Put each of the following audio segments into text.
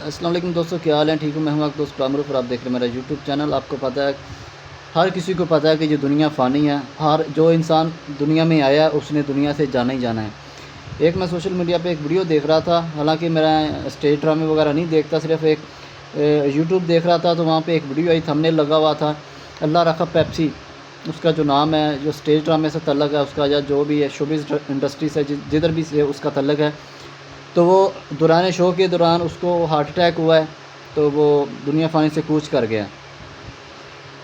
السلام علیکم دوستوں، کیا حال ہیں؟ ٹھیک ہوں، میں ہوں آپ دوست کامروف اور آپ دیکھ رہے ہیں میرا یوٹیوب چینل۔ آپ کو پتہ ہے، ہر کسی کو پتہ ہے کہ یہ دنیا فانی ہے۔ ہر جو انسان دنیا میں آیا اس نے دنیا سے جانا ہی جانا ہے۔ ایک میں سوشل میڈیا پہ ایک ویڈیو دیکھ رہا تھا، حالانکہ میرا اسٹیج ڈرامے وغیرہ نہیں دیکھتا، صرف ایک یوٹیوب دیکھ رہا تھا، تو وہاں پہ ایک ویڈیو آئی، تھمبنیل لگا ہوا تھا اللہ رکھا پیپسی، اس کا جو نام ہے، جو اسٹیج ڈرامے سے تعلق ہے اس کا، یا جو بھی ہے شوبز انڈسٹری سے جدھر بھی سے اس کا تعلق ہے، تو وہ دوران شو کے دوران اس کو ہارٹ اٹیک ہوا ہے، تو وہ دنیا فانی سے کوچ کر گیا۔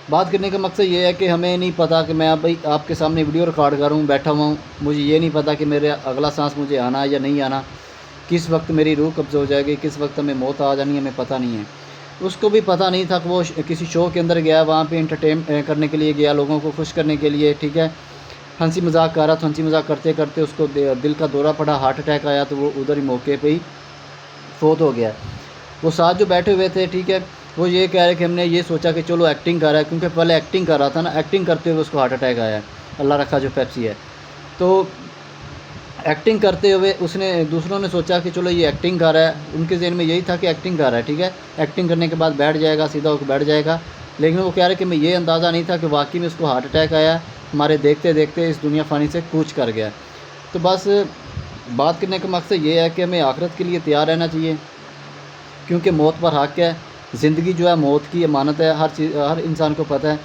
بات کرنے کا مقصد یہ ہے کہ ہمیں نہیں پتہ کہ میں بھائی آپ کے سامنے ویڈیو ریکارڈ کروں، بیٹھا ہوا ہوں، مجھے یہ نہیں پتہ کہ میرے اگلا سانس مجھے آنا ہے یا نہیں آنا، کس وقت میری روح قبض ہو جائے گی، کس وقت ہمیں موت آ جانی ہے، ہمیں پتہ نہیں ہے۔ اس کو بھی پتہ نہیں تھا کہ وہ کسی شو کے اندر گیا، وہاں پہ انٹرٹین کرنے کے لیے گیا، لوگوں کو خوش کرنے کے لیے، ٹھیک ہے، ہنسی مذاق کر رہا تھا، ہنسی مذاق کرتے کرتے اس کو دل کا دورہ پڑا، ہارٹ اٹیک آیا، تو وہ ادھر ہی موقع پہ ہی فوت ہو گیا۔ وہ ساتھ جو بیٹھے ہوئے تھے، ٹھیک ہے، وہ یہ کہہ رہے کہ ہم نے یہ سوچا کہ چلو ایکٹنگ کر رہا ہے، کیونکہ پہلے ایکٹنگ کر رہا تھا نا، ایکٹنگ کرتے ہوئے اس کو ہارٹ اٹیک آیا ہے، اللہ رکھا جو پیپسی ہے، تو ایکٹنگ کرتے ہوئے اس نے، دوسروں نے سوچا کہ چلو یہ ایکٹنگ کر رہا ہے، ان کے ذہن میں یہی تھا کہ ایکٹنگ کر رہا ہے، ٹھیک ہے، ایکٹنگ کرنے کے بعد بیٹھ جائے گا، سیدھا ہو کے بیٹھ جائے گا، لیکن وہ کہہ رہے کہ میں یہ اندازہ نہیں تھا کہ واقعی میں اس کو ہارٹ اٹیک آیا ہے، ہمارے دیکھتے دیکھتے اس دنیا فانی سے کوچ کر گیا۔ تو بس بات کرنے کا مقصد یہ ہے کہ ہمیں آخرت کے لیے تیار رہنا چاہیے، کیونکہ موت پر حق ہے، زندگی جو ہے موت کی امانت ہے، ہر انسان کو پتہ ہے،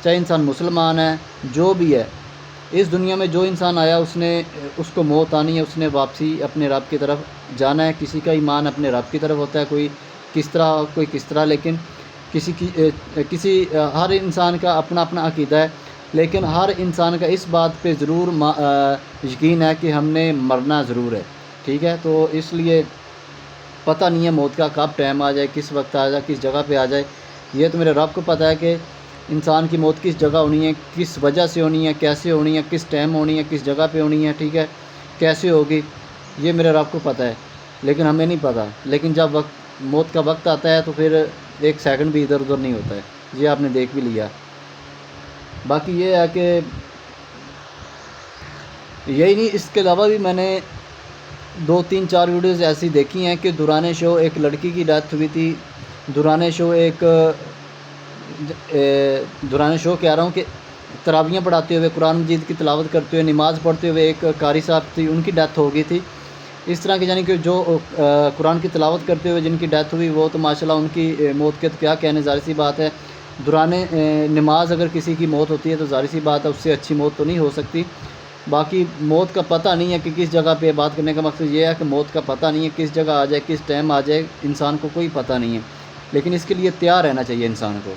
چاہے انسان مسلمان ہے، جو بھی ہے، اس دنیا میں جو انسان آیا اس کو موت آنی ہے، اس نے واپسی اپنے رب کی طرف جانا ہے۔ کسی کا ایمان اپنے رب کی طرف ہوتا ہے، کوئی کس طرح، لیکن ہر انسان کا اپنا اپنا عقیدہ ہے، لیکن ہر انسان کا اس بات پہ ضرور یقین ہے کہ ہم نے مرنا ضرور ہے، ٹھیک ہے۔ تو اس لیے پتہ نہیں ہے موت کا کب ٹائم آ جائے، کس وقت آ جائے، کس جگہ پہ آ جائے، یہ تو میرے رب کو پتہ ہے کہ انسان کی موت کس جگہ ہونی ہے، کس وجہ سے ہونی ہے، کیسے ہونی ہے، کس ٹائم ہونی ہے، کس جگہ پہ ہونی ہے، ٹھیک ہے، کیسے ہوگی، یہ میرے رب کو پتہ ہے، لیکن ہمیں نہیں پتہ۔ لیکن جب موت کا وقت آتا ہے تو پھر ایک سیکنڈ بھی ادھر ادھر نہیں ہوتا ہے، یہ آپ نے دیکھ بھی لیا۔ باقی یہ ہے کہ یہی نہیں، اس کے علاوہ بھی میں نے 2 3 4 ویڈیوز ایسی دیکھی ہیں کہ دوران شو ایک لڑکی کی ڈیتھ ہوئی تھی، دوران شو کہہ رہا ہوں کہ تراویحیں پڑھاتے ہوئے، قرآن مجید کی تلاوت کرتے ہوئے، نماز پڑھتے ہوئے ایک قاری صاحب تھی، ان کی ڈیتھ ہو گئی تھی۔ اس طرح کی یعنی کہ جو قرآن کی تلاوت کرتے ہوئے جن کی ڈیتھ ہوئی، وہ تو ماشاءاللہ ان کی موت کے تو کیا کہنے، ظاہر سی بات ہے، دوران نماز اگر کسی کی موت ہوتی ہے تو ظاہر سی بات ہے اس سے اچھی موت تو نہیں ہو سکتی۔ باقی موت کا پتہ نہیں ہے کہ کس جگہ پہ، بات کرنے کا مقصد یہ ہے کہ موت کا پتہ نہیں ہے کس جگہ آ جائے، کس ٹائم آ جائے، انسان کو کوئی پتہ نہیں ہے، لیکن اس کے لیے تیار رہنا چاہیے انسان کو۔